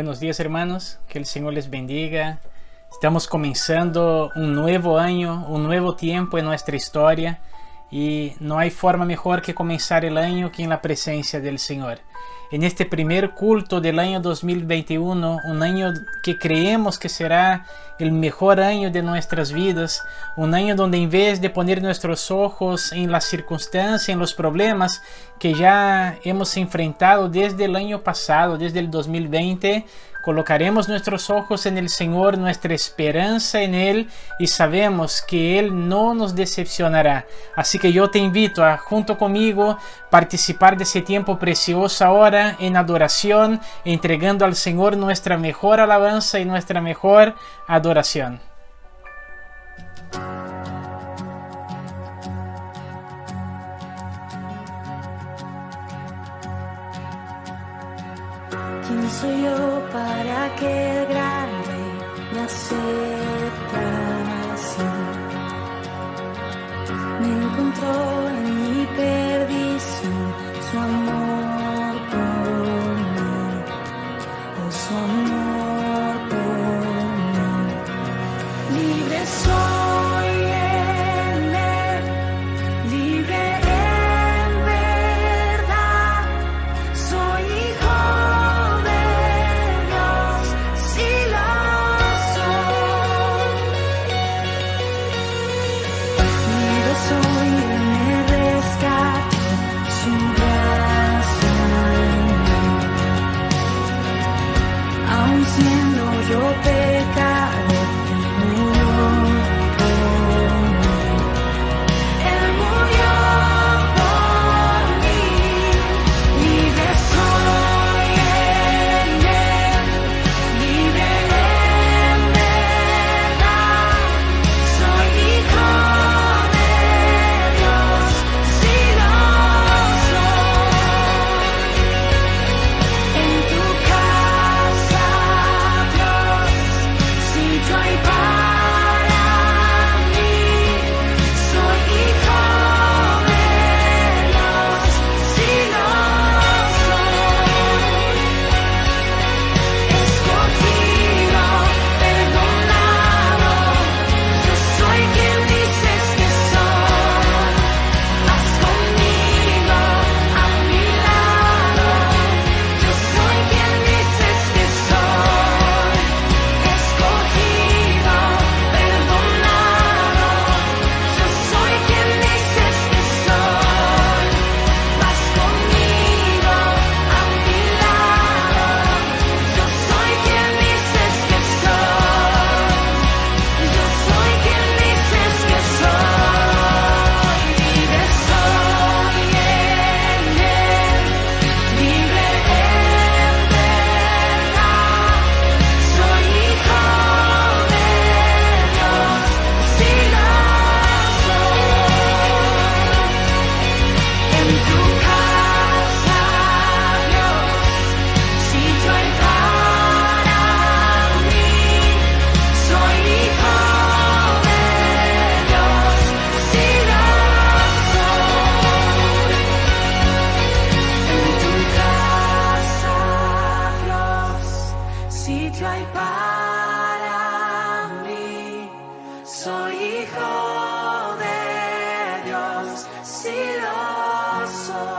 Buenos días, hermanos, que el Señor les bendiga. Estamos comenzando un nuevo año, un nuevo tiempo en nuestra historia y no hay forma mejor que comenzar el año que en la presencia del Señor. En este primer culto del año 2021, un año que creemos que será el mejor año de nuestras vidas, un año donde en vez de poner nuestros ojos en las circunstancias, en los problemas que ya hemos enfrentado desde el año pasado, desde el 2020, colocaremos nuestros ojos en el Señor, nuestra esperanza en Él y sabemos que Él no nos decepcionará. Así que yo te invito a, junto conmigo, participar de ese tiempo precioso ahora en adoración, entregando al Señor nuestra mejor alabanza y nuestra mejor adoración. ¿Quién soy yo para que el gran Rey me acepte así? Me encontró en mi perdición, su amor por mí, oh, su amor por mí. Libre soy en Él, libre en verdad, soy hijo. Siendo yo pecador, murió por mí. Él murió por mí. Libre soy en Él, libre en verdad. Soy hijo de Dios, si lo soy. En tu casa hay para mí, soy hijo de Dios, si lo soy, escogido, perdonado, yo soy quien dices que soy, vas conmigo a mi lado, yo soy quien dices que soy, escogido. Perdonado, yo soy quien dices que soy, vas conmigo a mi lado, yo soy quien dices que soy, yo soy quien dices que soy, libre soy en Él, libre en verdad, soy hijo de Dios, si lo soy. En tu casa, Dios, sitio hay para mí, soy hijo de Dios, si lo soy. En tu casa, Dios, sitio hay para mí, soy hijo de Dios, si lo soy.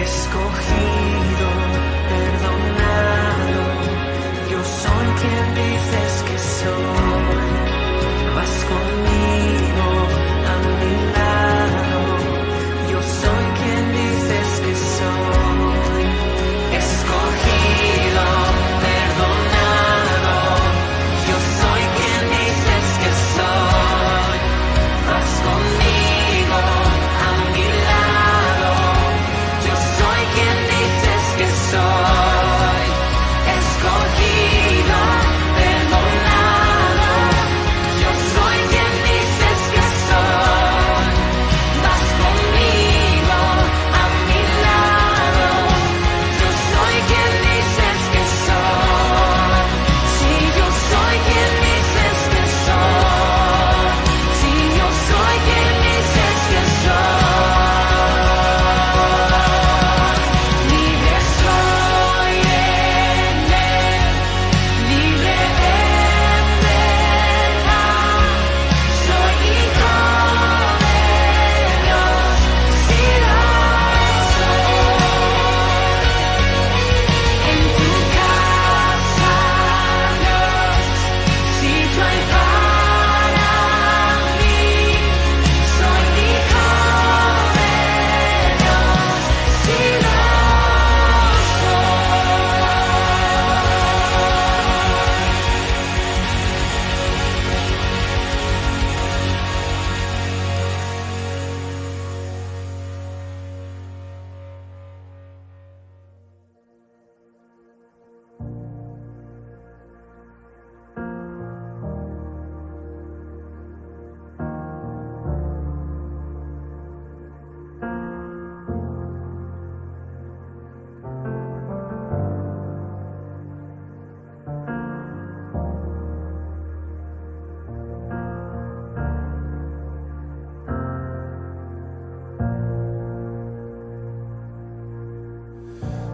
Escogido, perdonado, yo soy quien dices que soy, vas conmigo a mi lado, yo soy quien dices que soy, escogido, perdonado, yo soy quien dices que soy, vas conmigo a mi lado.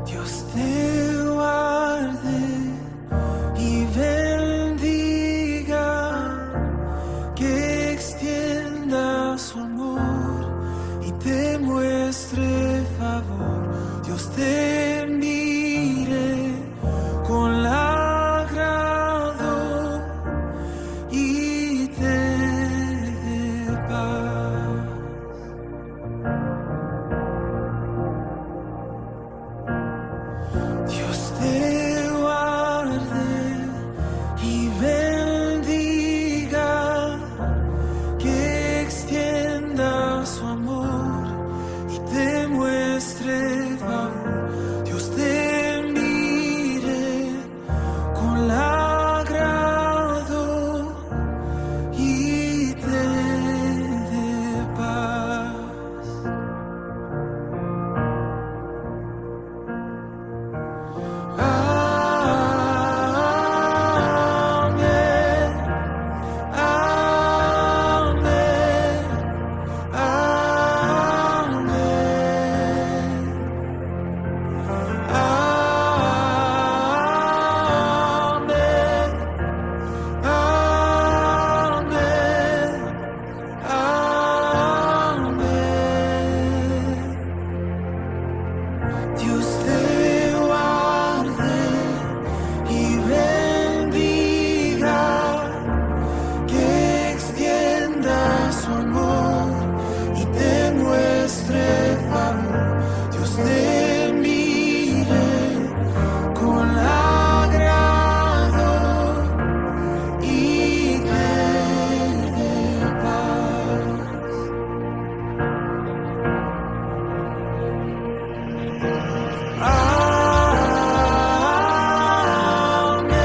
Dios te guarde y bendiga, que extienda su amor y te muestre favor. Dios te mire con agrado y te dé paz. Dios te guarde y bendiga, que extienda su amor y te muestre favor. Dios te mire con agrado y te dé paz. Amén, amén, amén, amén, amén, amén. Dios te guarde y bendiga, que extienda su amor y te muestre favor. Dios te mire con agrado y te dé paz. Amén, amén,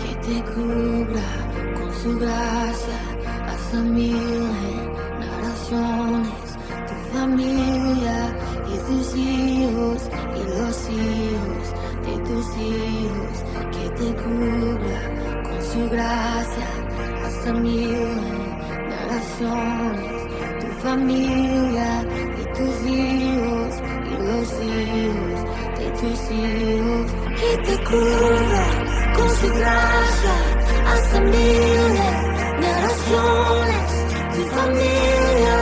Que te cubra con su gracia hasta 1000 generaciones, tu familia y tus hijos y los hijos de tus hijos. Que te cubra con su gracia hasta 1000 generaciones, tu familia y tus hijos y los hijos de tus hijos. Que te cubra con su gracia hasta 1000 generaciones, tu familia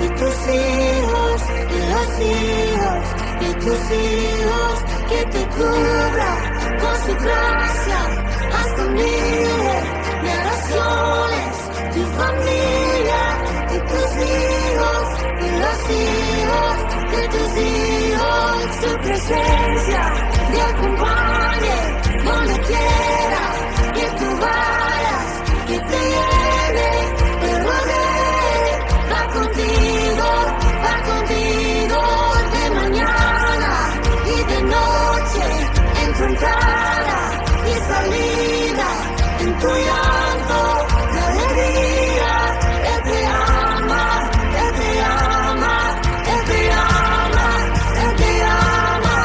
y tus hijos y los hijos de tus hijos. Que te cubra con su gracia hasta 1000 generaciones, tu familia y tus hijos y los hijos de tus hijos. Su presencia te acompañe donde quiera que tú vayas, que te llene, te rodee. Va contigo de mañana y de noche, en tu entrada y salida, en tu llanto y alegría. Él te ama, Él te ama, Él te ama, Él te ama,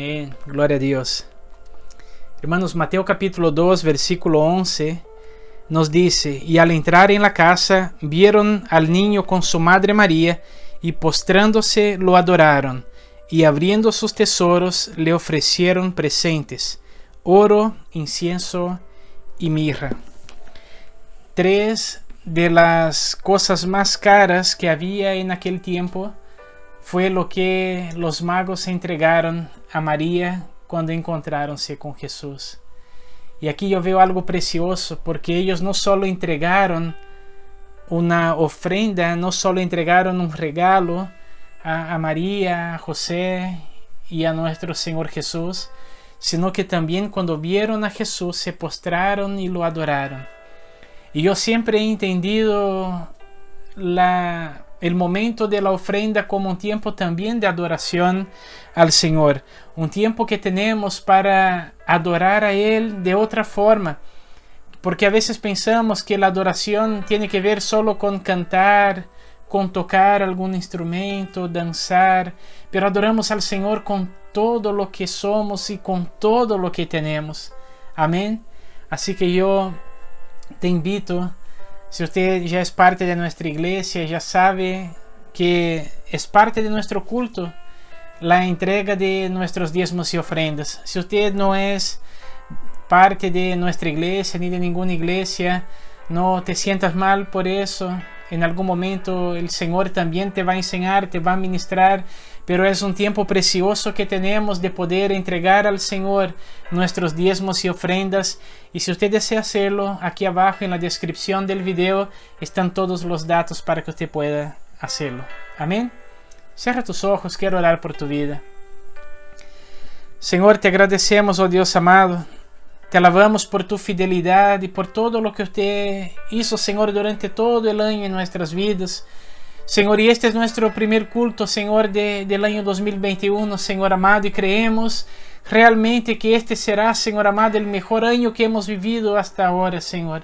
Amén. Gloria a Dios. Hermanos, Mateo capítulo 2, versículo 11 nos dice: y al entrar en la casa, vieron al niño con su madre María, y postrándose lo adoraron, y abriendo sus tesoros le ofrecieron presentes, oro, incienso y mirra. 3 de las cosas más caras que había en aquel tiempo fue lo que los magos entregaron a María cuando encontráronse con Jesús. Y aquí yo veo algo precioso, porque ellos no solo entregaron una ofrenda, no solo entregaron un regalo a María, a José y a nuestro Señor Jesús, sino que también cuando vieron a Jesús se postraron y lo adoraron. Y yo siempre he entendido el momento de la ofrenda como un tiempo también de adoración al Señor, un tiempo que tenemos para adorar a Él de otra forma, porque a veces pensamos que la adoración tiene que ver solo con cantar, con tocar algún instrumento, danzar, pero adoramos al Señor con todo lo que somos y con todo lo que tenemos. Amén. Así que yo te invito, si usted ya es parte de nuestra iglesia, ya sabe que es parte de nuestro culto la entrega de nuestros diezmos y ofrendas. Si usted no es parte de nuestra iglesia ni de ninguna iglesia, no te sientas mal por eso. En algún momento el Señor también te va a enseñar, te va a ministrar, pero es un tiempo precioso que tenemos de poder entregar al Señor nuestros diezmos y ofrendas. Y si usted desea hacerlo, aquí abajo en la descripción del video están todos los datos para que usted pueda hacerlo. Amén. Cierra tus ojos, quiero orar por tu vida. Señor, te agradecemos, oh Dios amado. Te alabamos por tu fidelidad y por todo lo que usted hizo, Señor, durante todo el año en nuestras vidas. Señor, y este es nuestro primer culto, Señor, del año 2021, Señor amado, y creemos realmente que este será, Señor amado, el mejor año que hemos vivido hasta ahora, Señor.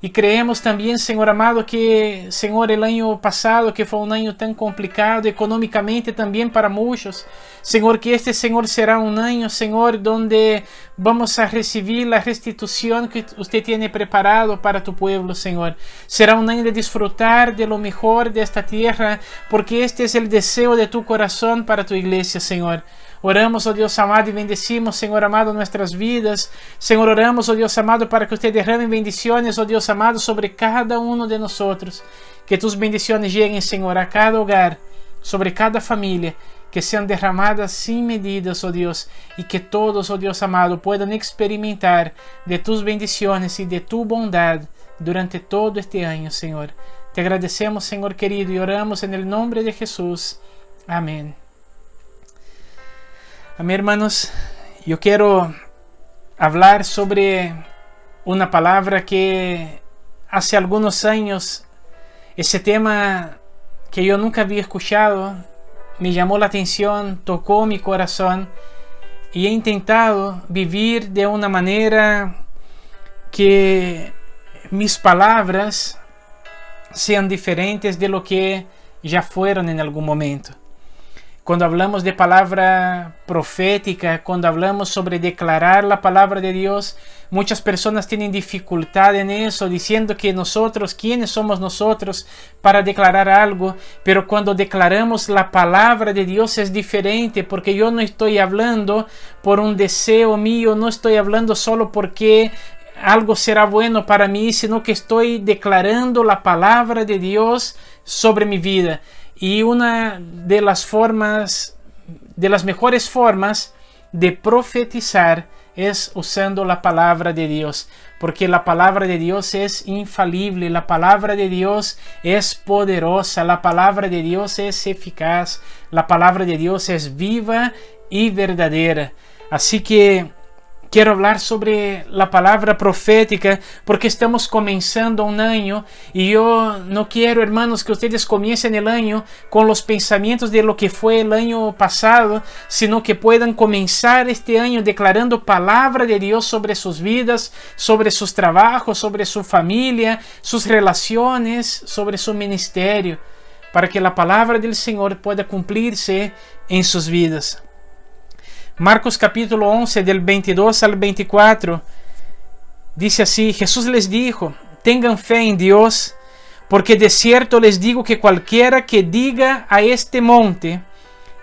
Y creemos también, Señor amado, que, Señor, el año pasado, que fue un año tan complicado económicamente también para muchos, Señor, que este, Señor, será un año, Señor, donde vamos a recibir la restitución que usted tiene preparado para tu pueblo, Señor. Será un año de disfrutar de lo mejor de esta tierra, porque este es el deseo de tu corazón para tu iglesia, Señor. Oramos, oh Dios amado, y bendecimos, Señor amado, nuestras vidas. Señor, oramos, oh Dios amado, para que usted derrame bendiciones, oh Dios amado, sobre cada uno de nosotros. Que tus bendiciones lleguen, Señor, a cada hogar, sobre cada familia, que sean derramadas sin medidas, oh Dios, y que todos, oh Dios amado, puedan experimentar de tus bendiciones y de tu bondad durante todo este año, Señor. Te agradecemos, Señor querido, y oramos en el nombre de Jesús. Amén. Amén, hermanos. Yo quiero hablar sobre una palabra que hace algunos años, ese tema que yo nunca había escuchado, me llamó la atención, tocó mi corazón, y he intentado vivir de una manera que mis palabras sean diferentes de lo que ya fueron en algún momento. Cuando hablamos de palabra profética, cuando hablamos sobre declarar la palabra de Dios, muchas personas tienen dificultad en eso, diciendo que nosotros, ¿quiénes somos nosotros para declarar algo? Pero cuando declaramos la palabra de Dios es diferente, porque yo no estoy hablando por un deseo mío, no estoy hablando solo porque algo será bueno para mí, sino que estoy declarando la palabra de Dios sobre mi vida. Y una de las mejores formas de profetizar es usando la palabra de Dios, porque la palabra de Dios es infalible, la palabra de Dios es poderosa, la palabra de Dios es eficaz, la palabra de Dios es viva y verdadera. Así que quiero hablar sobre la palabra profética porque estamos comenzando un año y yo no quiero, hermanos, que ustedes comiencen el año con los pensamientos de lo que fue el año pasado, sino que puedan comenzar este año declarando palabra de Dios sobre sus vidas, sobre sus trabajos, sobre su familia, sus relaciones, sobre su ministerio, para que la palabra del Señor pueda cumplirse en sus vidas. Marcos capítulo 11 del 22 al 24 dice así: Jesús les dijo: tengan fe en Dios, porque de cierto les digo que cualquiera que diga a este monte,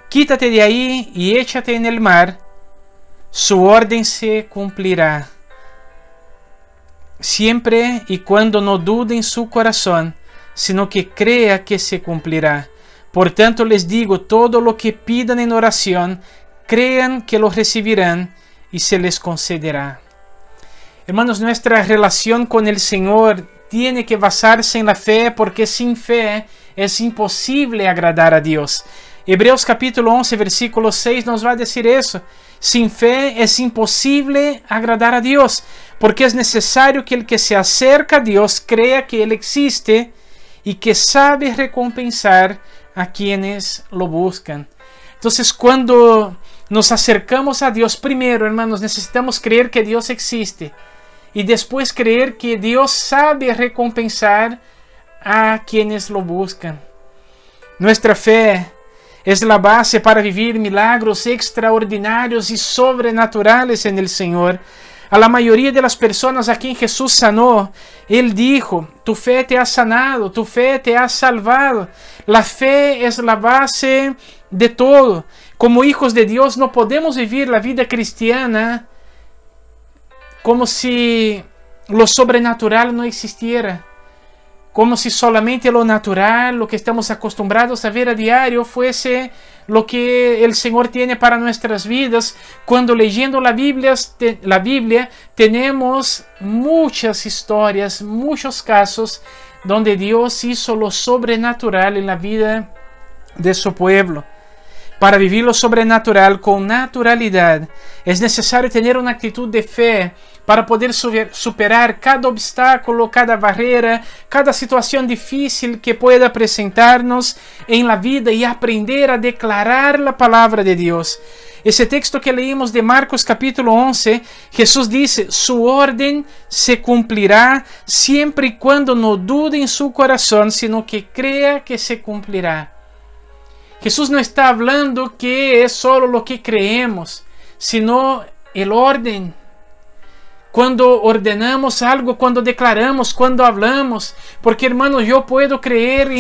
quítate de ahí y échate en el mar, su orden se cumplirá, siempre y cuando no dude en su corazón, sino que crea que se cumplirá. Por tanto les digo, todo lo que pidan en oración, crean que lo recibirán y se les concederá. Hermanos, nuestra relación con el Señor tiene que basarse en la fe, porque sin fe es imposible agradar a Dios. Hebreos capítulo 11 versículo 6 nos va a decir eso. Sin fe es imposible agradar a Dios, porque es necesario que el que se acerca a Dios crea que Él existe y que sabe recompensar a quienes lo buscan. Entonces, cuando nos acercamos a Dios, primero, hermanos, necesitamos creer que Dios existe y después creer que Dios sabe recompensar a quienes lo buscan. Nuestra fe es la base para vivir milagros extraordinarios y sobrenaturales en el Señor. A la mayoría de las personas a quien Jesús sanó, Él dijo: tu fe te ha sanado, tu fe te ha salvado. La fe es la base de todo. Como hijos de Dios no podemos vivir la vida cristiana como si lo sobrenatural no existiera, como si solamente lo natural, lo que estamos acostumbrados a ver a diario, fuese lo que el Señor tiene para nuestras vidas, cuando leyendo la Biblia tenemos muchas historias, muchos casos donde Dios hizo lo sobrenatural en la vida de su pueblo. Para vivir lo sobrenatural con naturalidad es necesario tener una actitud de fe para poder superar cada obstáculo, cada barrera, cada situación difícil que pueda presentarnos en la vida y aprender a declarar la palabra de Dios. Ese texto que leímos de Marcos capítulo 11, Jesús dice: su orden se cumplirá siempre y cuando no dude en su corazón, sino que crea que se cumplirá. Jesús no está hablando que es solo lo que creemos, sino el orden. Cuando ordenamos algo, cuando declaramos, cuando hablamos. Porque, hermanos, yo puedo creer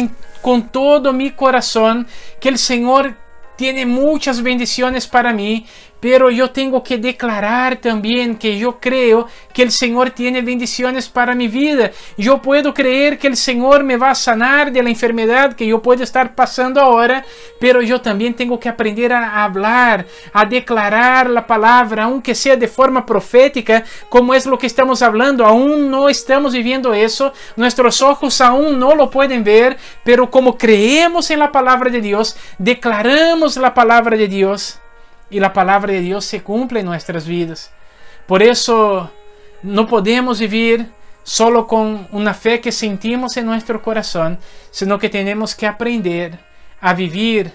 con todo mi corazón que el Señor tiene muchas bendiciones para mí, pero yo tengo que declarar también que yo creo que el Señor tiene bendiciones para mi vida. Yo puedo creer que el Señor me va a sanar de la enfermedad que yo puedo estar pasando ahora, pero yo también tengo que aprender a hablar, a declarar la palabra, aunque sea de forma profética, como es lo que estamos hablando. Aún no estamos viviendo eso, nuestros ojos aún no lo pueden ver, pero como creemos en la palabra de Dios, declaramos la palabra de Dios, y la palabra de Dios se cumple en nuestras vidas. Por eso no podemos vivir solo con una fe que sentimos en nuestro corazón, sino que tenemos que aprender a vivir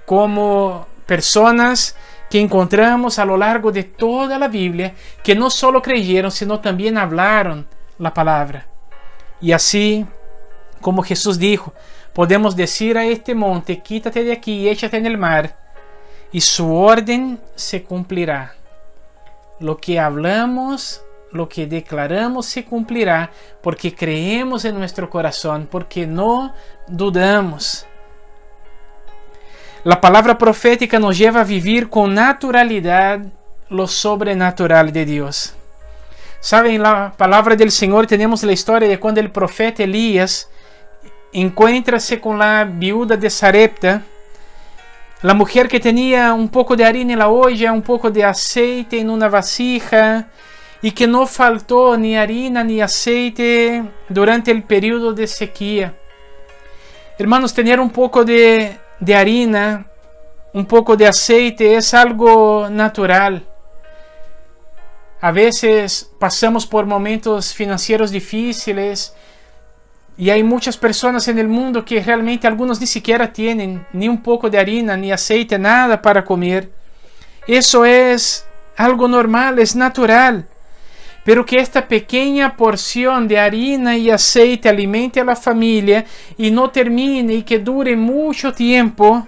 como personas que encontramos a lo largo de toda la Biblia, que no solo creyeron, sino también hablaron la palabra. Y así, como Jesús dijo, podemos decir a este monte: quítate de aquí y échate en el mar, y su orden se cumplirá. Lo que hablamos, lo que declaramos se cumplirá, porque creemos en nuestro corazón, porque no dudamos. La palabra profética nos lleva a vivir con naturalidad lo sobrenatural de Dios. Saben, en la palabra del Señor tenemos la historia de cuando el profeta Elías encuéntrase con la viuda de Sarepta, la mujer que tenía un poco de harina en la olla, un poco de aceite en una vasija, y que no faltó ni harina ni aceite durante el periodo de sequía. Hermanos, tener un poco de harina, un poco de aceite es algo natural. A veces pasamos por momentos financieros difíciles, y hay muchas personas en el mundo que realmente algunos ni siquiera tienen ni un poco de harina, ni aceite, nada para comer. Eso es algo normal, es natural. Pero que esta pequeña porción de harina y aceite alimente a la familia y no termine y que dure mucho tiempo,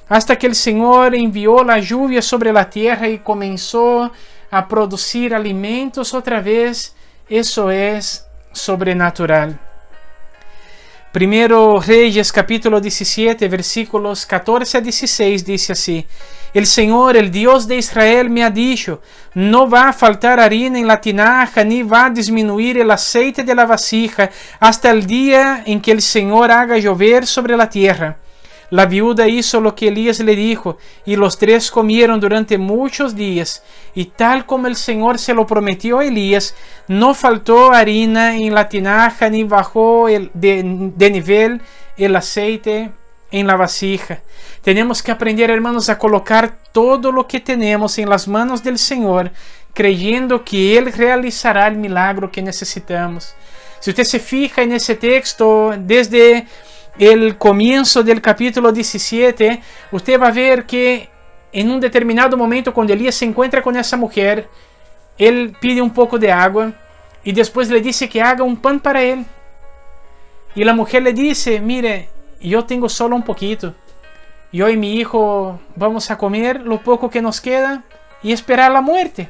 hasta que el Señor envió la lluvia sobre la tierra y comenzó a producir alimentos otra vez. Eso es sobrenatural. Primero Reyes capítulo 17 versículos 14 a 16 dice así: el Señor, el Dios de Israel, me ha dicho: no va a faltar harina en la tinaja, ni va a disminuir el aceite de la vasija, hasta el día en que el Señor haga llover sobre la tierra. La viuda hizo lo que Elías le dijo, y los tres comieron durante muchos días. Y tal como el Señor se lo prometió a Elías, no faltó harina en la tinaja, ni bajó de nivel el aceite en la vasija. Tenemos que aprender, hermanos, a colocar todo lo que tenemos en las manos del Señor, creyendo que Él realizará el milagro que necesitamos. Si usted se fija en ese texto, desde el comienzo del capítulo 17, usted va a ver que en un determinado momento, cuando Elías se encuentra con esa mujer, él pide un poco de agua y después le dice que haga un pan para él. Y la mujer le dice: mire, yo tengo solo un poquito. Yo y mi hijo vamos a comer lo poco que nos queda y esperar la muerte.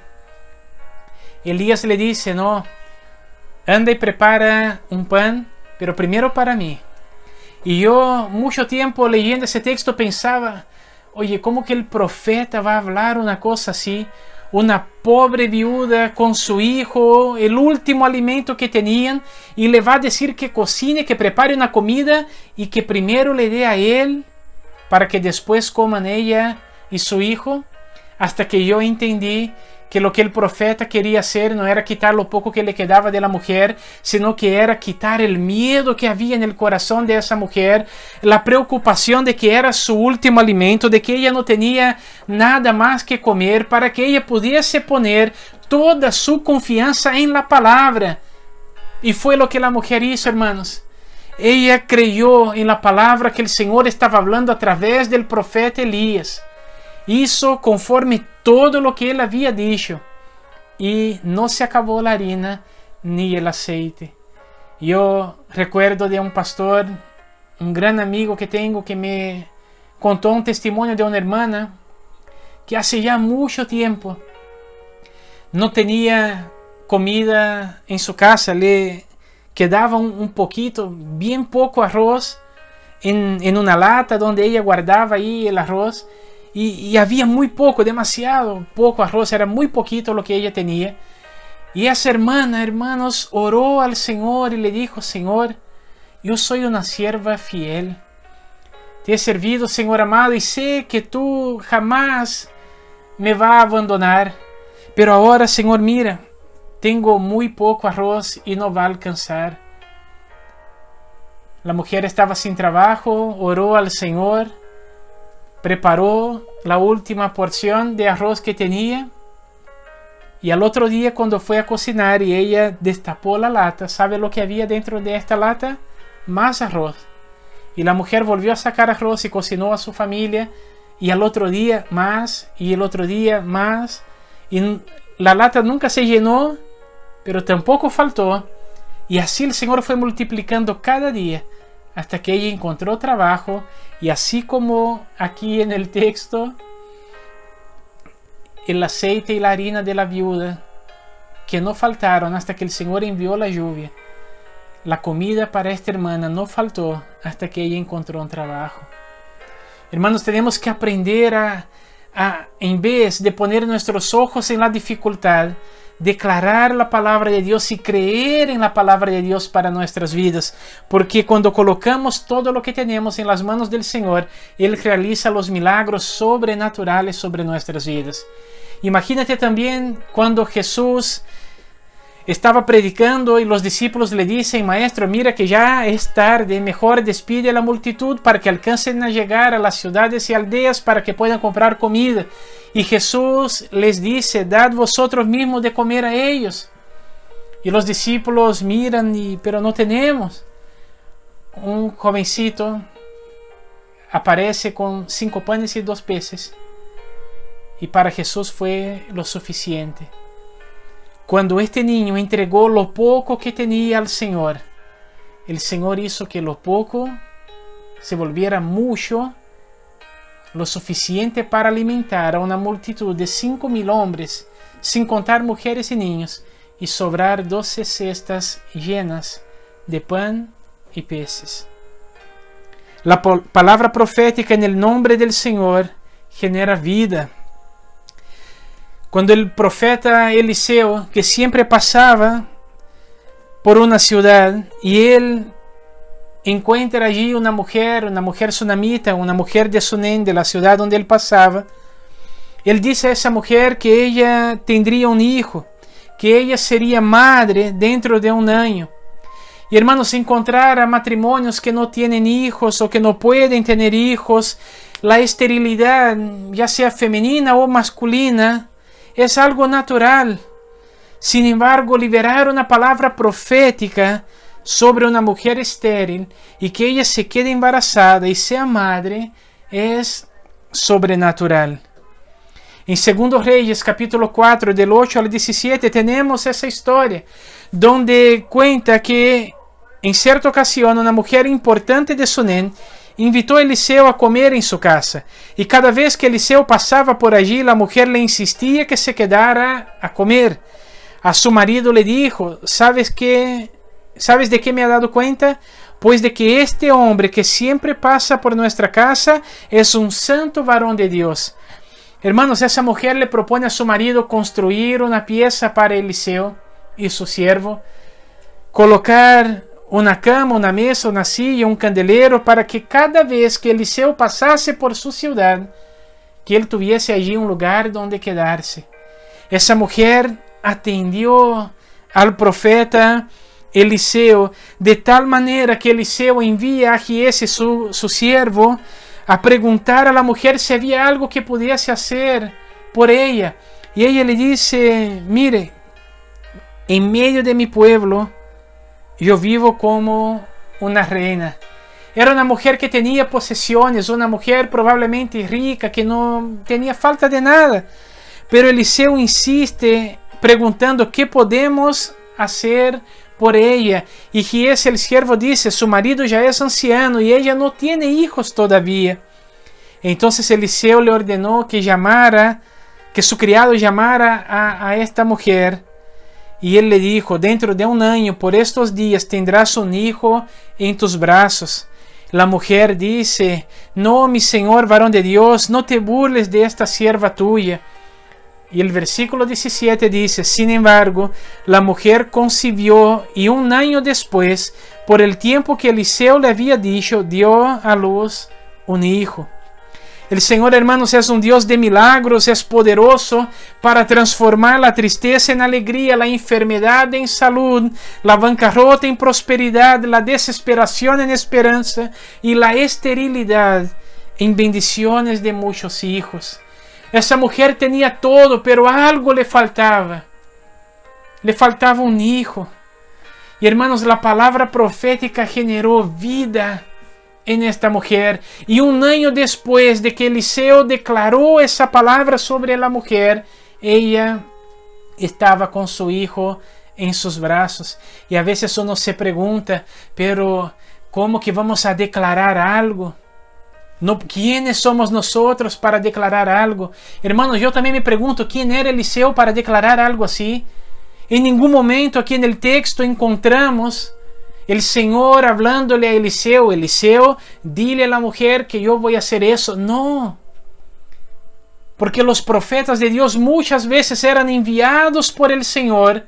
Elías le dice: no, anda y prepara un pan, pero primero para mí. Y yo mucho tiempo leyendo ese texto pensaba: oye, ¿cómo que el profeta va a hablar una cosa así? Una pobre viuda con su hijo, el último alimento que tenían, y le va a decir que cocine, que prepare una comida y que primero le dé a él para que después coman ella y su hijo. Hasta que yo entendí que lo que el profeta quería hacer no era quitar lo poco que le quedaba de la mujer, sino que era quitar el miedo que había en el corazón de esa mujer, la preocupación de que era su último alimento, de que ella no tenía nada más que comer, para que ella pudiese poner toda su confianza en la palabra. Y fue lo que la mujer hizo, hermanos. Ella creyó en la palabra que el Señor estaba hablando a través del profeta Elías. Hizo conforme todo lo que él había dicho, y no se acabó la harina ni el aceite. Yo recuerdo de un pastor, un gran amigo que tengo, que me contó un testimonio de una hermana que hace ya mucho tiempo no tenía comida en su casa, le quedaba un poquito, bien poco arroz en una lata donde ella guardaba ahí el arroz. Y había muy poco, demasiado poco arroz, era muy poquito lo que ella tenía. Y esa hermana, hermanos, oró al Señor y le dijo: Señor, yo soy una sierva fiel. Te he servido, Señor amado, y sé que tú jamás me vas a abandonar. Pero ahora, Señor, mira, tengo muy poco arroz y no va a alcanzar. La mujer estaba sin trabajo, oró al Señor, preparó la última porción de arroz que tenía, y al otro día, cuando fue a cocinar y ella destapó la lata, ¿sabe lo que había dentro de esta lata? Más arroz. Y la mujer volvió a sacar arroz y cocinó a su familia, y al otro día más, y el otro día más, y la lata nunca se llenó, pero tampoco faltó. Y así el Señor fue multiplicando cada día, hasta que ella encontró trabajo. Y así como aquí en el texto, el aceite y la harina de la viuda, que no faltaron hasta que el Señor envió la lluvia, la comida para esta hermana no faltó hasta que ella encontró un trabajo. Hermanos, tenemos que aprender a en vez de poner nuestros ojos en la dificultad, declarar la palabra de Dios y creer en la palabra de Dios para nuestras vidas, porque cuando colocamos todo lo que tenemos en las manos del Señor, Él realiza los milagros sobrenaturales sobre nuestras vidas. Imagínate también cuando Jesús estaba predicando y los discípulos le dicen: Maestro, mira que ya es tarde, mejor despide a la multitud para que alcancen a llegar a las ciudades y aldeas para que puedan comprar comida. Y Jesús les dice: dad vosotros mismos de comer a ellos. Y los discípulos miran, pero no tenemos. Un jovencito aparece con 5 panes y 2 peces. Y para Jesús fue lo suficiente. Cuando este niño entregó lo poco que tenía al Señor, el Señor hizo que lo poco se volviera mucho lo suficiente para alimentar a una multitud de 5,000 hombres, sin contar mujeres y niños, y sobrar 12 cestas llenas de pan y peces. La palabra profética en el nombre del Señor genera vida. Cuando el profeta Eliseo, que siempre pasaba por una ciudad, y él encuentra allí una mujer sunamita, una mujer de Sunem, de la ciudad donde él pasaba, él dice a esa mujer que ella tendría un hijo, que ella sería madre dentro de un año. Y hermanos, encontrar a matrimonios que no tienen hijos o que no pueden tener hijos, la esterilidad, ya sea femenina o masculina, es algo natural. Sin embargo, liberar una palabra profética sobre una mujer estéril y que ella se quede embarazada y sea madre es sobrenatural. En 2 Reyes, capítulo 4, del 8 al 17, tenemos esa historia, donde cuenta que en cierta ocasión una mujer importante de Sunem invitó a Eliseo a comer en su casa, y cada vez que Eliseo pasaba por allí, la mujer le insistía que se quedara a comer. A su marido le dijo: ¿Sabes de qué me ha dado cuenta? Pues de que este hombre que siempre pasa por nuestra casa es un santo varón de Dios. Hermanos, esa mujer le propone a su marido construir una pieza para Eliseo y su siervo, colocar una cama, una mesa, una silla, un candelero, para que cada vez que Eliseo pasase por su ciudad, que él tuviese allí un lugar donde quedarse. Esa mujer atendió al profeta Eliseo de tal manera que Eliseo envía a Giese, su siervo, a preguntar a la mujer si había algo que pudiese hacer por ella. Y ella le dice: mire, en medio de mi pueblo yo vivo como una reina. Era una mujer que tenía posesiones, una mujer probablemente rica, que no tenía falta de nada. Pero Eliseo insiste preguntando qué podemos hacer por ella. Y Giese, el siervo, dice: su marido ya es anciano y ella no tiene hijos todavía. Entonces Eliseo le ordenó que su criado llamara a esta mujer. Y él le dijo: dentro de un año, por estos días, tendrás un hijo en tus brazos. La mujer dice: no, mi señor varón de Dios, no te burles de esta sierva tuya. Y el versículo 17 dice: sin embargo, la mujer concibió y un año después, por el tiempo que Eliseo le había dicho, dio a luz un hijo. El Señor, hermanos, es un Dios de milagros, es poderoso para transformar la tristeza en alegría, la enfermedad en salud, la bancarrota en prosperidad, la desesperación en esperanza y la esterilidad en bendiciones de muchos hijos. Esa mujer tenía todo, pero algo le faltaba. Le faltaba un hijo. Y hermanos, la palabra profética generó vida en esta mujer. Y un año después de que Eliseo declaró esa palabra sobre la mujer, ella estaba con su hijo en sus brazos. Y a veces uno se pregunta: pero ¿cómo que vamos a declarar algo? No, ¿quiénes somos nosotros para declarar algo? Hermanos, yo también me pregunto: ¿quién era Eliseo para declarar algo así? En ningún momento aquí en el texto encontramos el Señor hablándole a Eliseo: Eliseo, dile a la mujer que yo voy a hacer eso. No, porque los profetas de Dios muchas veces eran enviados por el Señor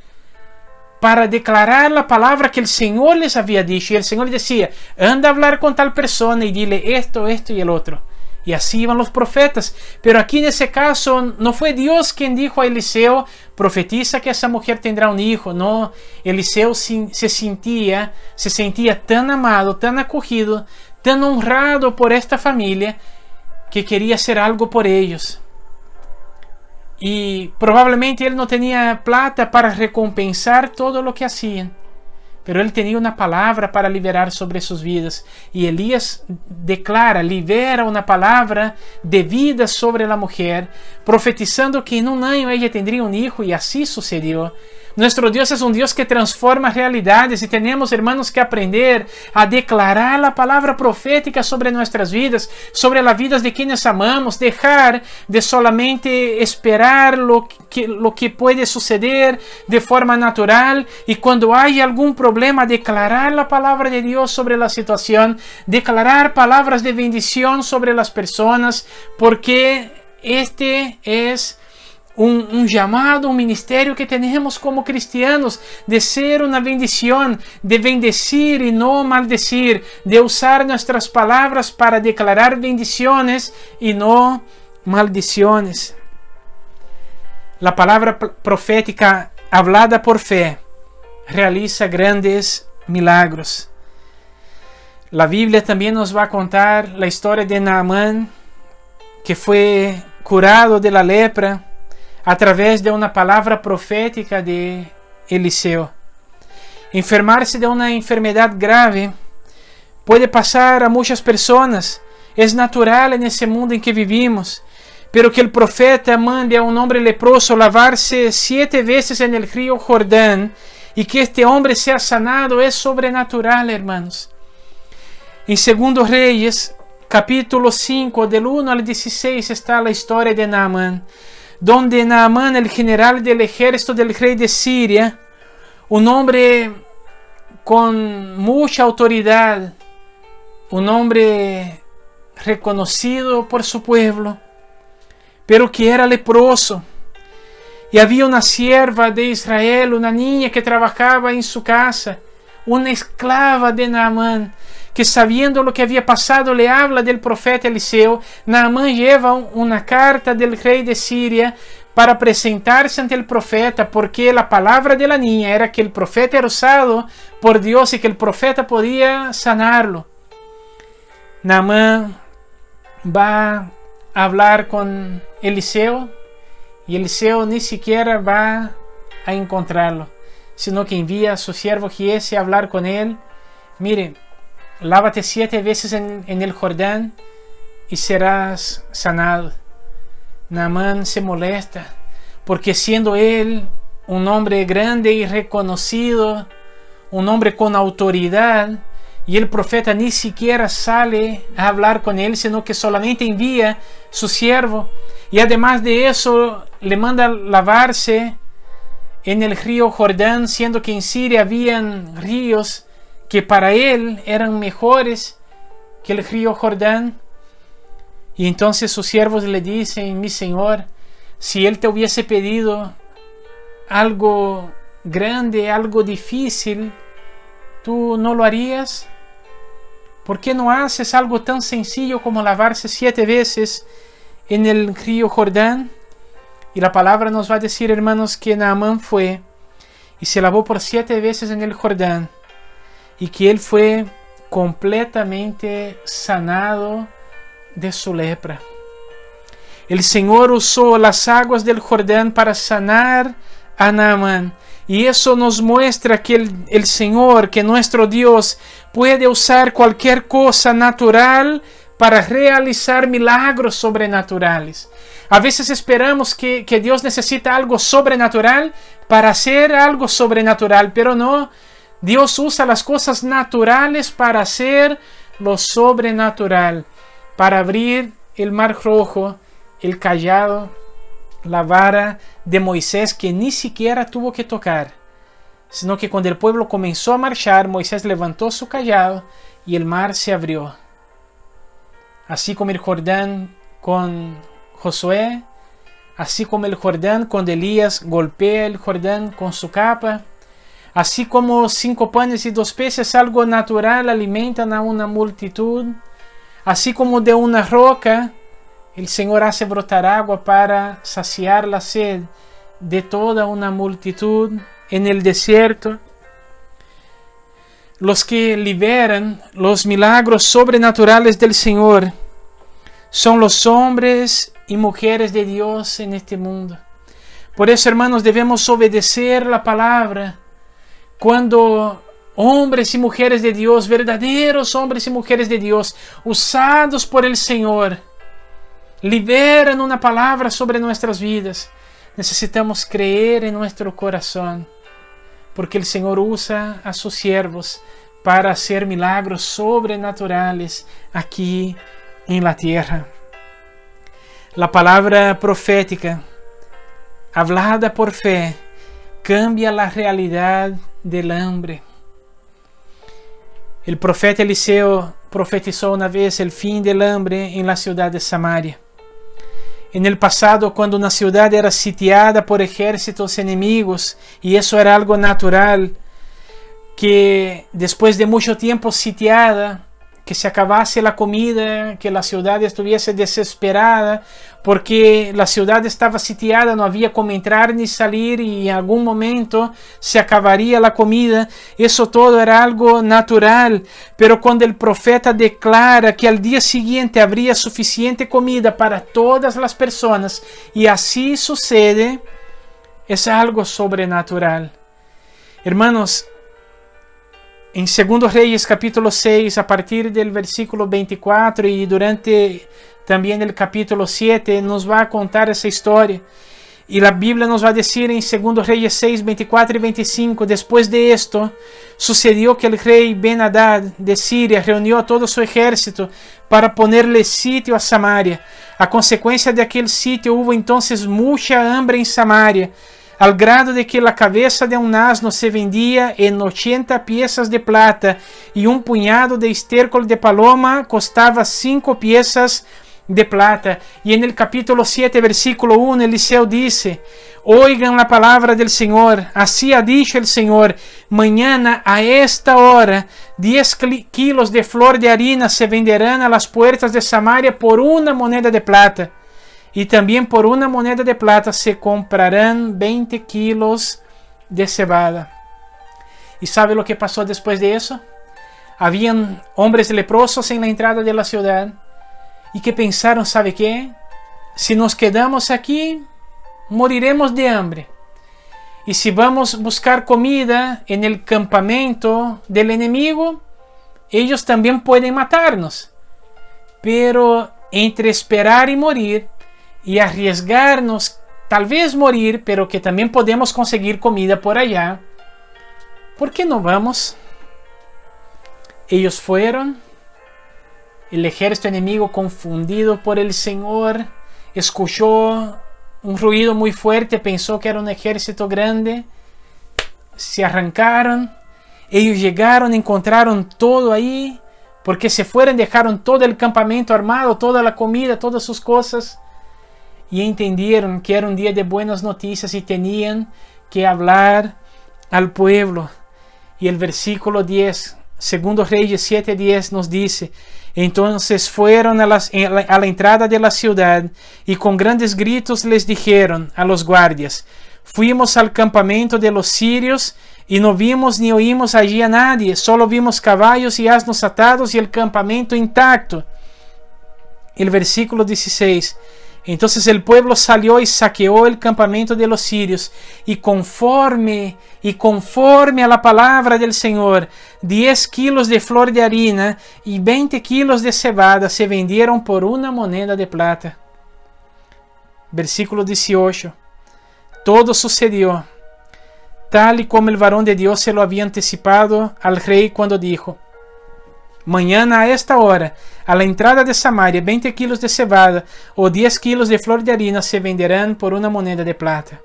para declarar la palabra que el Señor les había dicho. Y el Señor decía: anda a hablar con tal persona y dile esto, esto y el otro. Y así iban los profetas. Pero aquí en ese caso no fue Dios quien dijo a Eliseo: profetiza que esa mujer tendrá un hijo. No, Eliseo se sentía tan amado, tan acogido, tan honrado por esta familia, que quería hacer algo por ellos. Y probablemente él no tenía plata para recompensar todo lo que hacían, pero él tenía una palabra para liberar sobre sus vidas. Y Elías libera una palabra de vida sobre la mujer, profetizando que en un año ella tendría un hijo, y así sucedió. Nuestro Dios es un Dios que transforma realidades y tenemos, hermanos, que aprender a declarar la palabra profética sobre nuestras vidas, sobre las vidas de quienes amamos, dejar de solamente esperar lo que puede suceder de forma natural y cuando hay algún problema, declarar la palabra de Dios sobre la situación, declarar palabras de bendición sobre las personas, porque este es un llamado, un ministerio que tenemos como cristianos, de ser una bendición, de bendecir y no maldecir, de usar nuestras palabras para declarar bendiciones y no maldiciones. La palabra profética hablada por fe realiza grandes milagros. La Biblia también nos va a contar la historia de Naamán, que fue curado de la lepra a través de una palabra profética de Eliseo. Enfermarse de una enfermedad grave puede pasar a muchas personas, es natural en ese mundo en que vivimos, pero que el profeta mande a un hombre leproso lavarse 7 veces en el río Jordán y que este hombre sea sanado es sobrenatural, hermanos. En 2 Reyes, capítulo 5, del 1 al 16, está la historia de Naamán, donde Naamán, el general del ejército del rey de Siria, un hombre con mucha autoridad, un hombre reconocido por su pueblo, pero que era leproso. Y había una sierva de Israel, una niña que trabajaba en su casa, una esclava de Naamán, que sabiendo lo que había pasado le habla del profeta Eliseo. Naamán lleva una carta del rey de Siria para presentarse ante el profeta, porque la palabra de la niña era que el profeta era usado por Dios y que el profeta podía sanarlo. Naamán va a hablar con Eliseo y Eliseo ni siquiera va a encontrarlo, sino que envía a su siervo Giese a hablar con él. Mire, lávate 7 veces en el Jordán y serás sanado. Naamán se molesta porque siendo él un hombre grande y reconocido, un hombre con autoridad, y el profeta ni siquiera sale a hablar con él, sino que solamente envía su siervo, y además de eso le manda lavarse en el río Jordán, siendo que en Siria habían ríos que para él eran mejores que el río Jordán. Y entonces sus siervos le dicen: mi señor, si él te hubiese pedido algo grande, algo difícil, ¿tú no lo harías? ¿Por qué no haces algo tan sencillo como lavarse 7 veces en el río Jordán? Y la palabra nos va a decir, hermanos, que Naamán fue y se lavó por 7 veces en el Jordán, y que él fue completamente sanado de su lepra. El Señor usó las aguas del Jordán para sanar a Naamán, y eso nos muestra que el Señor, que nuestro Dios, puede usar cualquier cosa natural para realizar milagros sobrenaturales. A veces esperamos que Dios necesita algo sobrenatural para hacer algo sobrenatural, pero no. Dios usa las cosas naturales para hacer lo sobrenatural, para abrir el mar rojo, el cayado, la vara de Moisés, que ni siquiera tuvo que tocar, sino que cuando el pueblo comenzó a marchar, Moisés levantó su cayado y el mar se abrió. Así como el Jordán con Josué, así como el Jordán cuando Elías golpea el Jordán con su capa, así como 5 panes y 2 peces, algo natural, alimentan a una multitud, así como de una roca el Señor hace brotar agua para saciar la sed de toda una multitud en el desierto. Los que liberan los milagros sobrenaturales del Señor son los hombres y mujeres de Dios en este mundo. Por eso, hermanos, debemos obedecer la palabra. Cuando hombres y mujeres de Dios, verdaderos hombres y mujeres de Dios, usados por el Señor, liberan una palabra sobre nuestras vidas, necesitamos creer en nuestro corazón porque el Señor usa a sus siervos para hacer milagros sobrenaturales aquí en la tierra. La palabra profética, hablada por fe, cambia la realidad del hambre. El profeta Eliseo profetizó una vez el fin del hambre en la ciudad de Samaria. En el pasado, cuando una ciudad era sitiada por ejércitos enemigos, y eso era algo natural, que después de mucho tiempo sitiada, que se acabase la comida, que la ciudad estuviese desesperada, porque la ciudad estaba sitiada, no había cómo entrar ni salir y en algún momento se acabaría la comida. Eso todo era algo natural, pero cuando el profeta declara que al día siguiente habría suficiente comida para todas las personas, y así sucede, es algo sobrenatural. Hermanos, en 2 Reyes capítulo 6, a partir del versículo 24 y durante también el capítulo 7, nos va a contar esa historia. Y la Biblia nos va a decir en 2 Reyes 6, 24 y 25, después de esto, sucedió que el rey Ben-Hadad de Siria reunió a todo su ejército para ponerle sitio a Samaria. A consecuencia de aquel sitio hubo entonces mucha hambre en Samaria, al grado de que la cabeza de un asno se vendía en 80 piezas de plata y un puñado de estiércol de paloma costaba 5 piezas de plata. Y en el capítulo 7, versículo 1, Eliseo dice: oigan la palabra del Señor, así ha dicho el Señor, mañana a esta hora 10 kilos de flor de harina se venderán a las puertas de Samaria por 1 moneda de plata. Y también por 1 moneda de plata se comprarán 20 kilos de cebada. ¿Y sabe lo que pasó después de eso? Habían hombres leprosos en la entrada de la ciudad y que pensaron, ¿sabe qué? Si nos quedamos aquí, moriremos de hambre. Y si vamos a buscar comida en el campamento del enemigo, ellos también pueden matarnos. Pero entre esperar y morir, y arriesgarnos, tal vez morir, pero que también podemos conseguir comida por allá, ¿por qué no vamos? Ellos fueron. El ejército enemigo, confundido por el Señor, escuchó un ruido muy fuerte, pensó que era un ejército grande, se arrancaron. Ellos llegaron, encontraron todo ahí, porque se fueron, dejaron todo el campamento armado, toda la comida, todas sus cosas, y entendieron que era un día de buenas noticias y tenían que hablar al pueblo. Y el versículo 10, 2 Reyes 7:10 nos dice: entonces fueron a la entrada de la ciudad y con grandes gritos les dijeron a los guardias: fuimos al campamento de los sirios y no vimos ni oímos allí a nadie, solo vimos caballos y asnos atados y el campamento intacto. El versículo 16: entonces el pueblo salió y saqueó el campamento de los sirios, y conforme a la palabra del Señor, 10 kilos de flor de harina y 20 kilos de cebada se vendieron por 1 moneda de plata. Versículo 18: todo sucedió tal y como el varón de Dios se lo había anticipado al rey cuando dijo: mañana a esta hora, a la entrada de Samaria, 20 kilos de cebada o 10 kilos de flor de harina se venderán por 1 moneda de plata.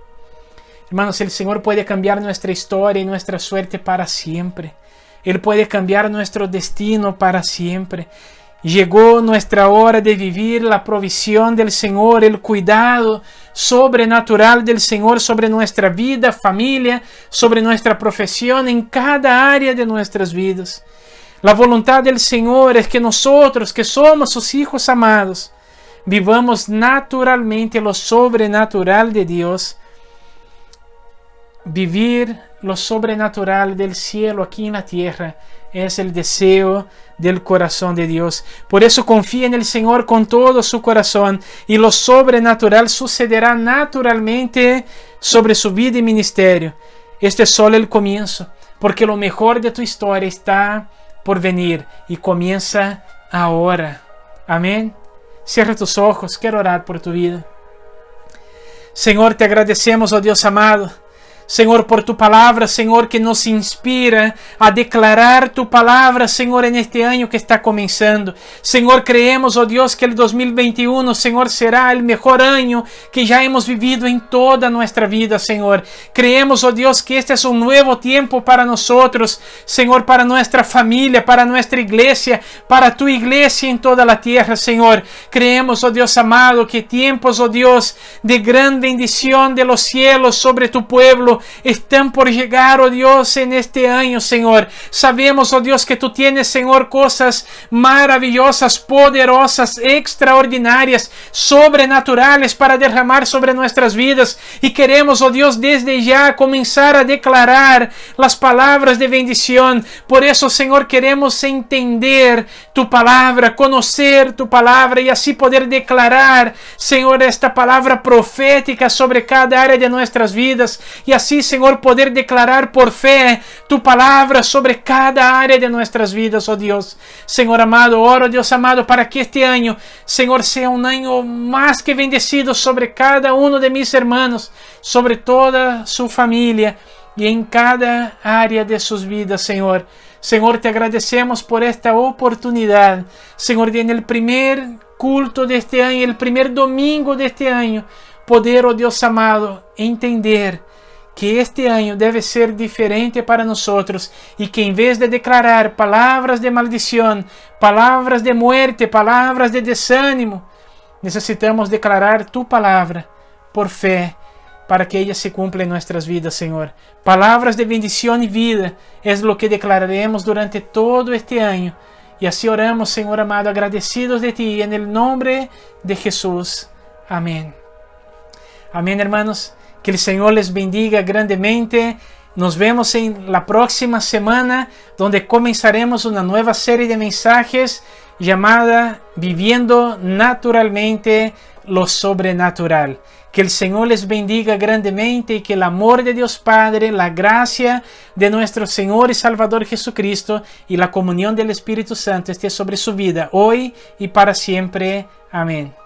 Hermanos, el Señor puede cambiar nuestra historia y nuestra suerte para siempre. Él puede cambiar nuestro destino para siempre. Llegó nuestra hora de vivir la provisión del Señor, el cuidado sobrenatural del Señor sobre nuestra vida, familia, sobre nuestra profesión, en cada área de nuestras vidas. La voluntad del Señor es que nosotros, que somos sus hijos amados, vivamos naturalmente lo sobrenatural de Dios. Vivir lo sobrenatural del cielo aquí en la tierra es el deseo del corazón de Dios. Por eso confía en el Señor con todo su corazón y lo sobrenatural sucederá naturalmente sobre su vida y ministerio. Este es solo el comienzo, porque lo mejor de tu historia está por venir y comienza ahora. Amén. Cierra tus ojos, quiero orar por tu vida. Señor, te agradecemos, oh Dios amado. Señor, por tu palabra, Señor, que nos inspira a declarar tu palabra, Señor, en este año que está comenzando. Señor, creemos, oh Dios, que el 2021, Señor, será el mejor año que ya hemos vivido en toda nuestra vida, Señor. Creemos, oh Dios, que este es un nuevo tiempo para nosotros, Señor, para nuestra familia, para nuestra iglesia, para tu iglesia en toda la tierra, Señor. Creemos, oh Dios amado, que tiempos, oh Dios, de gran bendición de los cielos sobre tu pueblo están por llegar, oh Dios, en este año, Señor. Sabemos, oh Dios, que tú tienes, Señor, cosas maravillosas, poderosas, extraordinarias, sobrenaturales para derramar sobre nuestras vidas. Y queremos, oh Dios, desde ya comenzar a declarar las palabras de bendición. Por eso, Señor, queremos entender tu palabra, conocer tu palabra y así poder declarar, Señor, esta palabra profética sobre cada área de nuestras vidas. Y así, Señor, poder declarar por fe tu palabra sobre cada área de nuestras vidas, oh Dios. Señor amado, oro, Dios amado, para que este año, Señor, sea un año más que bendecido sobre cada uno de mis hermanos, sobre toda su familia y en cada área de sus vidas, Señor. Señor, te agradecemos por esta oportunidad, Señor, de en el primer culto de este año, el primer domingo de este año, poder, oh Dios amado, entender que este año debe ser diferente para nosotros y que en vez de declarar palabras de maldición, palabras de muerte, palabras de desánimo, necesitamos declarar tu palabra por fe para que ella se cumpla en nuestras vidas, Señor. Palabras de bendición y vida es lo que declararemos durante todo este año. Y así oramos, Señor amado, agradecidos de ti, en el nombre de Jesús. Amén. Amén, hermanos. Que el Señor les bendiga grandemente. Nos vemos en la próxima semana, donde comenzaremos una nueva serie de mensajes llamada Viviendo Naturalmente lo Sobrenatural. Que el Señor les bendiga grandemente y que el amor de Dios Padre, la gracia de nuestro Señor y Salvador Jesucristo y la comunión del Espíritu Santo esté sobre su vida hoy y para siempre. Amén.